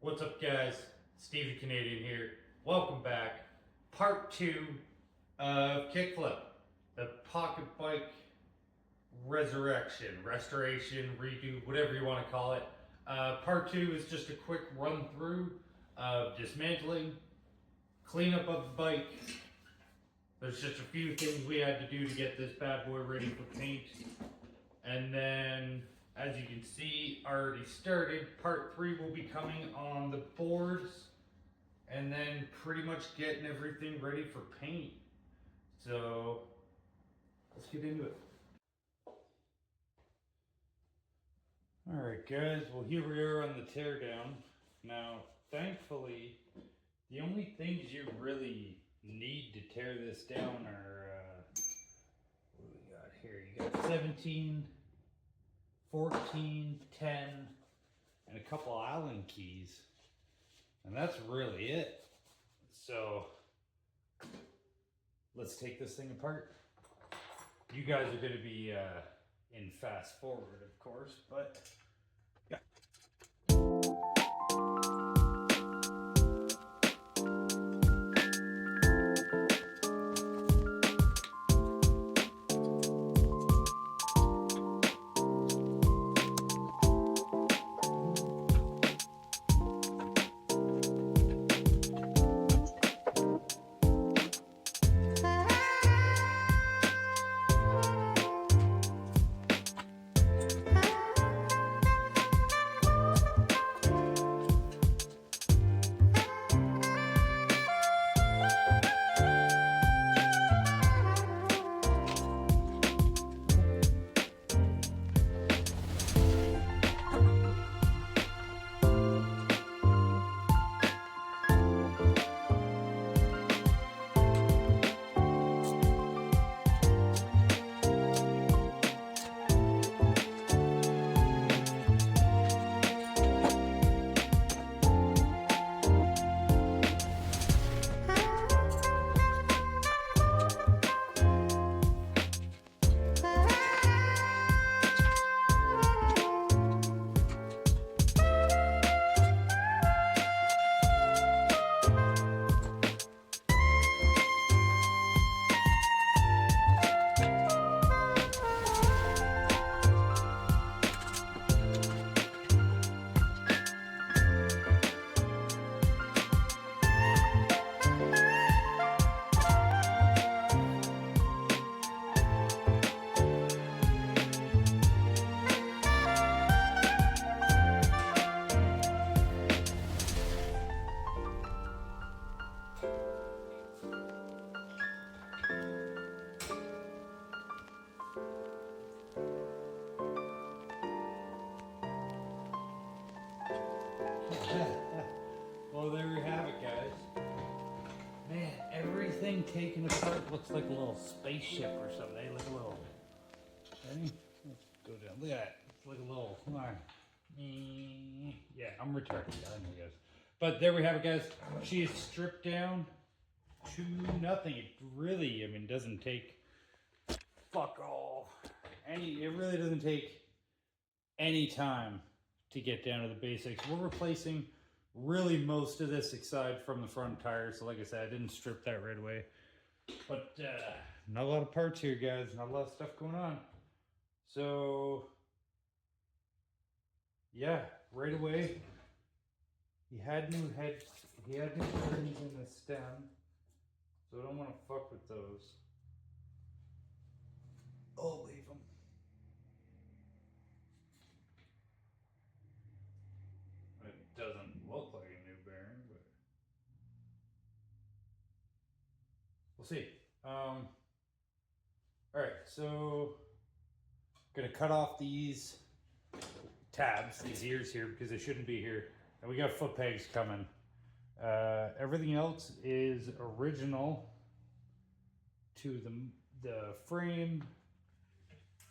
What's up, guys? Steve the Canadian here. Welcome back. Part 2 of KickFlip, the pocket bike restoration, redo, whatever you want to call it. Part 2 is just a quick run through of dismantling, cleanup of the bike. There's just a few things we had to do to get this bad boy ready for paint. And then, as you can see, already started. Part 3 will be coming on the boards, and then pretty much getting everything ready for paint. So let's get into it. Alright guys, well here we are on the teardown. Now, thankfully, the only things you really need to tear this down are, what do we got here? You got 17, 14, 10, and a couple Allen keys. And that's really it. So, let's take this thing apart. You guys are going to be in fast forward, of course, but yeah. Well, there we have it, guys. Man, everything taken apart looks like a little spaceship or something. They look a little. Ready? Let's go down. Look at that. It's like a little. Yeah, I'm retarded. I know, guys. But there we have it, guys. She is stripped down to nothing. It really, doesn't take fuck all. It really doesn't take any time to get down to the basics. We're replacing really most of this aside from the front tire. So like I said, I didn't strip that right away. But not a lot of parts here, guys. Not a lot of stuff going on. So yeah, right away, he had new heads. He had new springs in the stem. So I don't want to fuck with those. I'll leave them. It doesn't look like a new bearing, but we'll see. Alright, so gonna cut off these tabs, these ears here, because they shouldn't be here. And we got foot pegs coming. Everything else is original to the frame.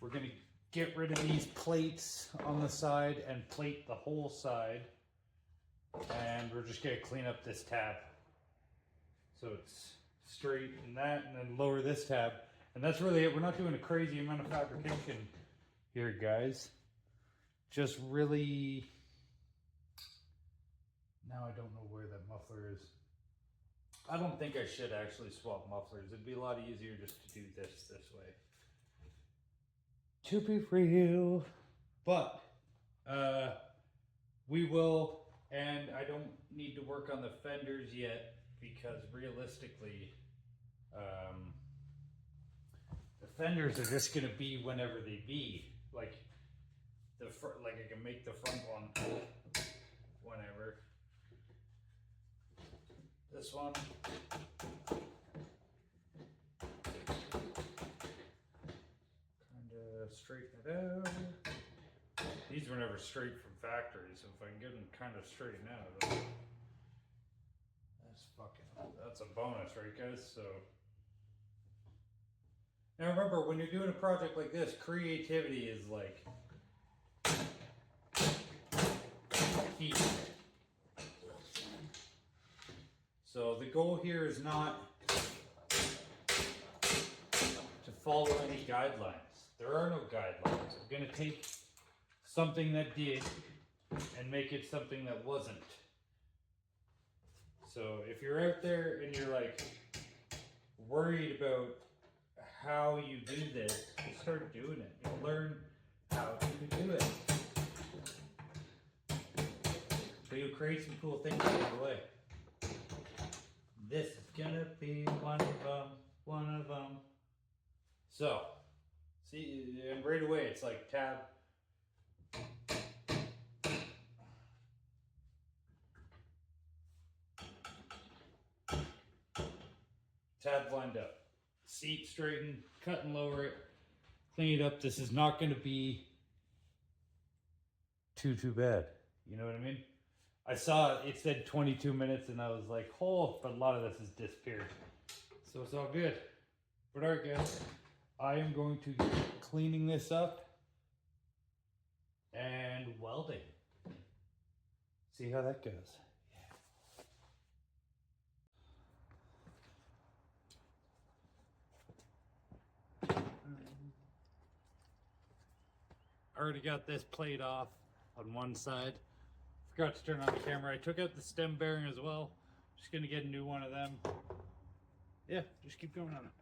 We're gonna get rid of these plates on the side and plate the whole side. And we're just gonna clean up this tab. So it's straight and that, and then lower this tab. And that's really it. We're not doing a crazy amount of fabrication here, guys. Just really Now I don't know where that muffler is. I don't think I should actually swap mufflers. It'd be a lot easier just to do this way. To be real. But we will, and I don't need to work on the fenders yet because realistically the fenders are just gonna be whenever they be. Like I can make the front one whenever. This one. Kinda straighten it out. These were never straight from factory, so if I can get them kind of straightened out, that's a bonus, right guys? So now remember, when you're doing a project like this, creativity is like key. So the goal here is not to follow any guidelines. There are no guidelines. I'm gonna take something that did and make it something that wasn't. So if you're out there and you're like worried about how you do this, just start doing it. You'll learn how to do it. So you'll create some cool things along the way. This is gonna be one of them. So, see, and right away it's like tab. Tab lined up. Seat straighten, cut and lower it, clean it up. This is not gonna be too bad. You know what I mean? I saw it said 22 minutes and I was like, oh, but a lot of this has disappeared. So it's all good. But all right, guys, I am going to get cleaning this up and welding. See how that goes. Yeah. I already got this plate off on one side. Forgot to turn on the camera. I took out the stem bearing as well. Just gonna get a new one of them. Yeah, just keep going on it.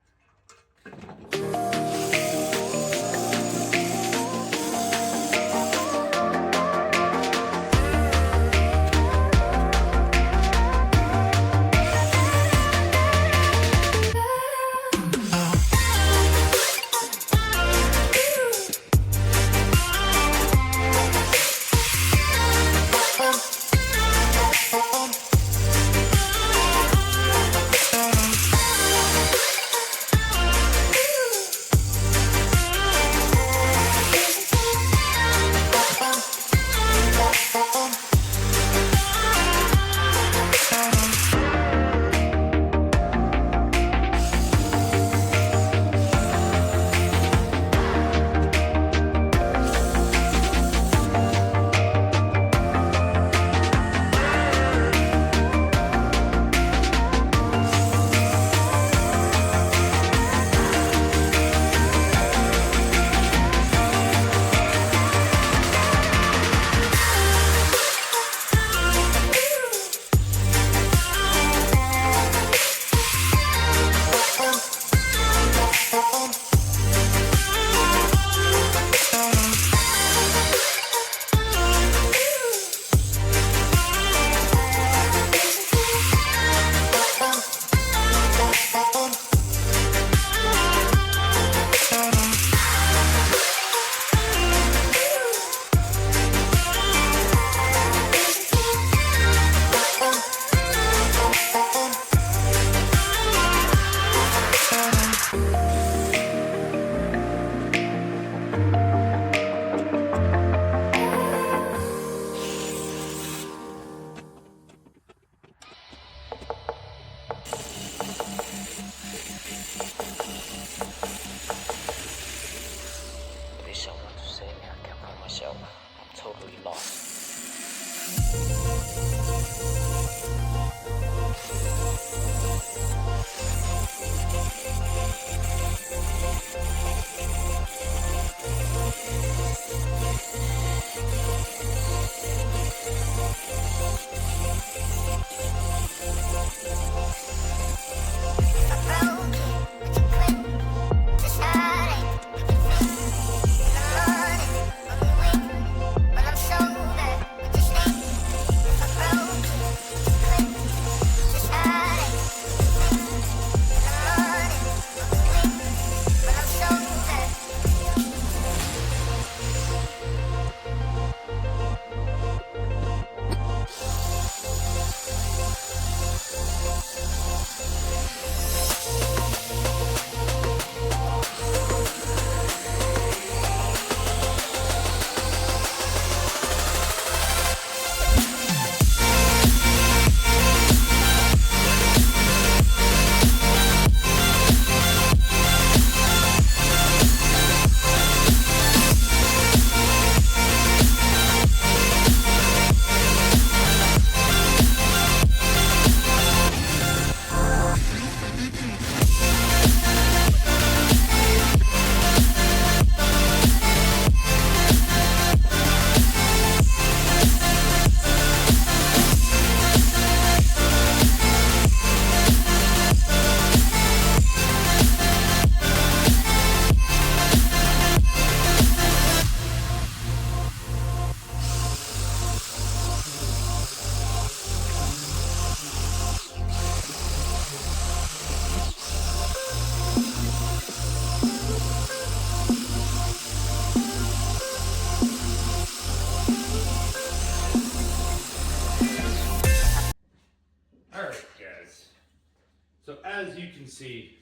So as you can see,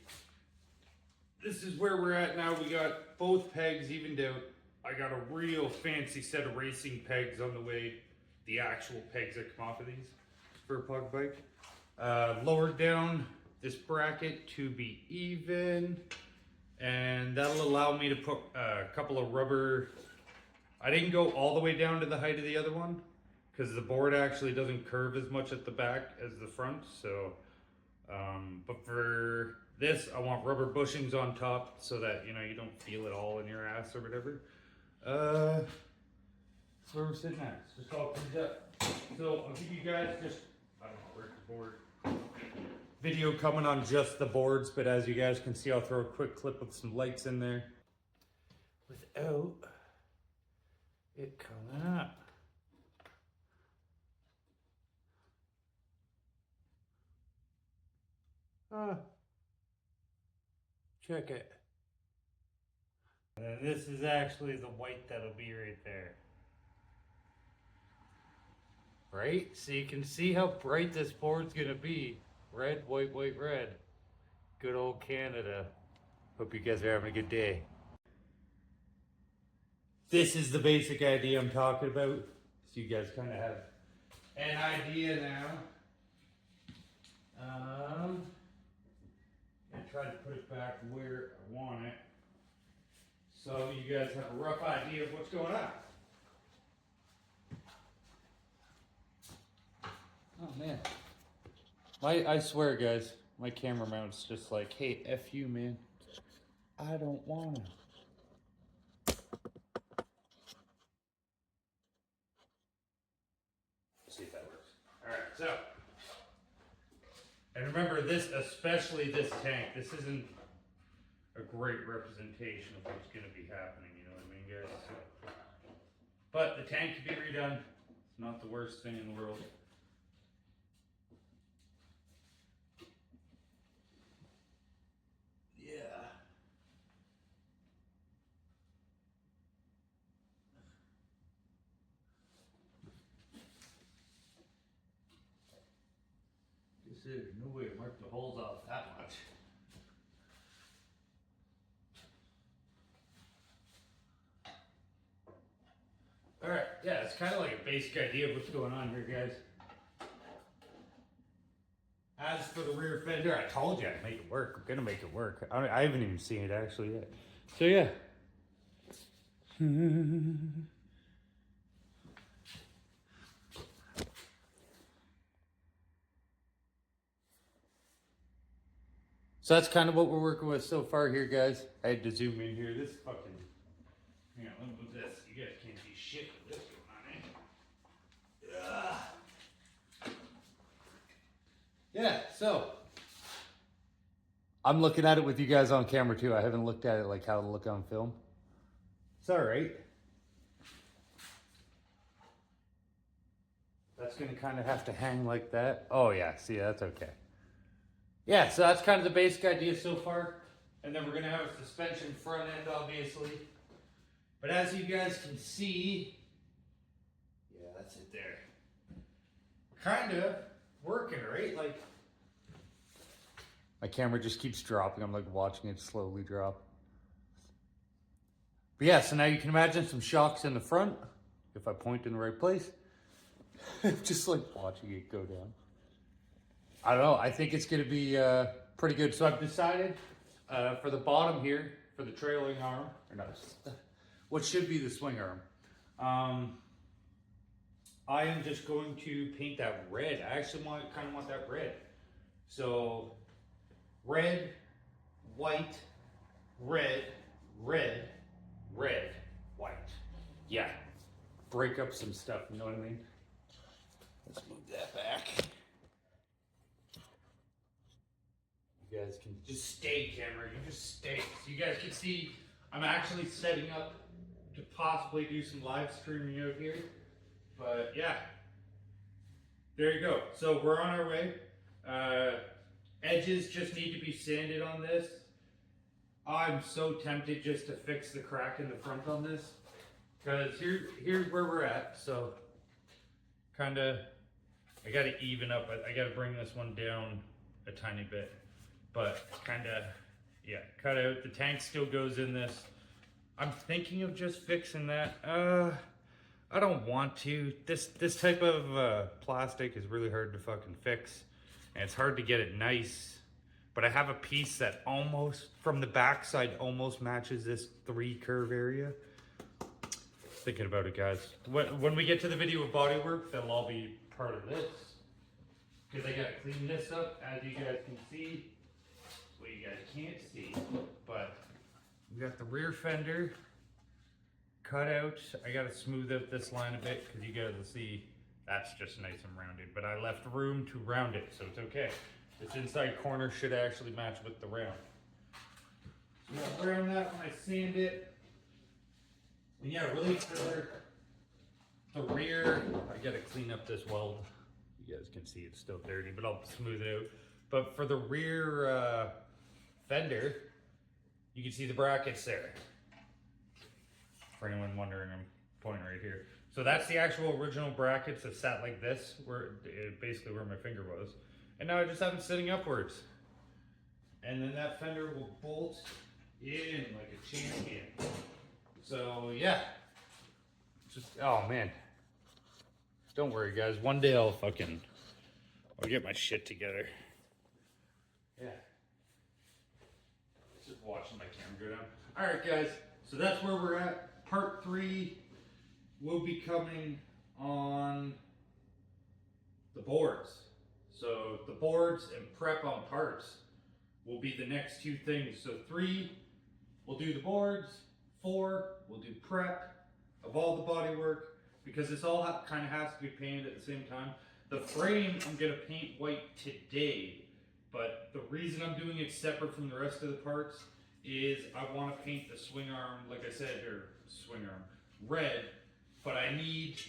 this is where we're at now. We got both pegs evened out. I got a real fancy set of racing pegs on the way. The actual pegs that come off of these for a pocket bike. Lowered down this bracket to be even. And that'll allow me to put a couple of rubber. I didn't go all the way down to the height of the other one because the board actually doesn't curve as much at the back as the front. So, but for this, I want rubber bushings on top so that, you know, you don't feel it all in your ass or whatever. That's where we're sitting at. It's just all cleaned up. So I'll give you guys just, I don't know, where's the board? Video coming on just the boards, but as you guys can see, I'll throw a quick clip with some lights in there without it coming up. Check it. And this is actually the white that'll be right there. Right? So you can see how bright this board's gonna be. Red, white, white, red. Good old Canada. Hope you guys are having a good day. This is the basic idea I'm talking about. So you guys kind of have an idea now. I tried to put it back where I want it. So you guys have a rough idea of what's going on. Oh man. I swear guys, my camera mount's just like, hey, F you man. I don't wanna. See if that works. Alright, so. And remember this, especially this tank, this isn't a great representation of what's gonna be happening, you know what I mean guys? So, but the tank can be redone. It's not the worst thing in the world. There's no way to mark the holes off that much. Alright, yeah, it's kind of like a basic idea of what's going on here, guys. As for the rear fender, I told you I'd make it work. I'm gonna make it work. I haven't even seen it actually yet. So yeah. So that's kind of what we're working with so far here, guys. I had to zoom in here. This fucking, hang on, let me move this. You guys can't see shit with this going on, eh? Yeah, so I'm looking at it with you guys on camera too. I haven't looked at it like how to look on film. It's all right. That's gonna kind of have to hang like that. Oh yeah, see, that's okay. Yeah, so that's kind of the basic idea so far. And then we're gonna have a suspension front end, obviously. But as you guys can see, yeah, that's it there. Kind of working, right? Like, my camera just keeps dropping. I'm like watching it slowly drop. But yeah, so now you can imagine some shocks in the front, if I point in the right place. Just like watching it go down. I don't know, I think it's gonna be pretty good. So I've decided for the bottom here, for the trailing arm, or not, what should be the swing arm, I am just going to paint that red. I actually kind of want that red. So red, white, red, red, red, white. Yeah, break up some stuff, you know what I mean? Let's move that back. You guys can just stay, camera. You just stay. So you guys can see I'm actually setting up to possibly do some live streaming out here. But yeah, there you go. So we're on our way. Edges just need to be sanded on this. I'm so tempted just to fix the crack in the front on this, because here's where we're at. So kind of, I got to even up. I got to bring this one down a tiny bit. but kind of, yeah, cut out. The tank still goes in this. I'm thinking of just fixing that. I don't want to. This type of plastic is really hard to fucking fix, and it's hard to get it nice. But I have a piece that almost, from the backside, almost matches this 3 curve area. Thinking about it, guys. When we get to the video of bodywork, that'll all be part of this. Because I gotta clean this up, as you guys can see. Well, you guys can't see, but we got the rear fender cut out. I gotta smooth out this line a bit because you guys will see that's just nice and rounded. But I left room to round it, so it's okay. This inside corner should actually match with the round. So I'll round that when I sand it. And yeah, really for the rear, I gotta clean up this weld. You guys can see it's still dirty, but I'll smooth it out. But for the rear fender, you can see the brackets there. For anyone wondering, I'm pointing right here. So that's the actual original brackets that sat like this, basically where my finger was. And now I just have them sitting upwards. And then that fender will bolt in like a champion. So yeah, just, oh man. Don't worry guys, one day I'll get my shit together. Yeah. Just watching my camera go down. All right guys, so that's where we're at. Part 3 will be coming on the boards. So the boards and prep on parts will be the next 2 things. So 3, we'll do the boards. 4, we'll do prep of all the body work, because this all kind of has to be painted at the same time. The frame I'm gonna paint white today, but the reason I'm doing it separate from the rest of the parts is I want to paint the swing arm, like I said, or swing arm, red, but I need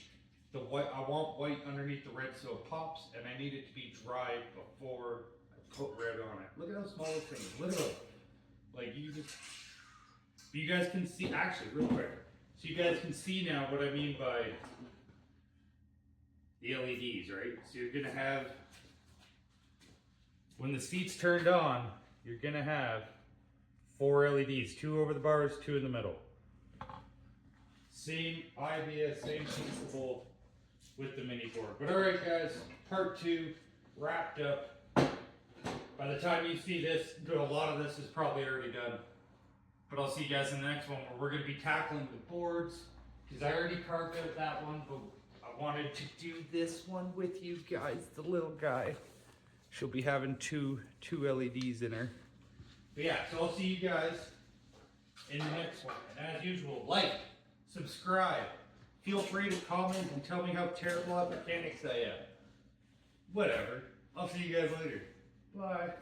the white, I want white underneath the red so it pops, and I need it to be dry before I put red on it. Look at how small this thing is, literally. Like you guys can see, actually real quick, so you guys can see now what I mean by the LEDs, right? So you're gonna have, when the seat's turned on, you're gonna have 4 LEDs, 2 over the bars, 2 in the middle. Same idea, same principle with the mini board. But all right guys, part 2 wrapped up. By the time you see this, a lot of this is probably already done. But I'll see you guys in the next one where we're gonna be tackling the boards, because I already carved out that one, but I wanted to do this one with you guys, the little guy. She'll be having two LEDs in her. But yeah, so I'll see you guys in the next one. And as usual, like, subscribe. Feel free to comment and tell me how terrible at mechanics I am. Whatever. I'll see you guys later. Bye.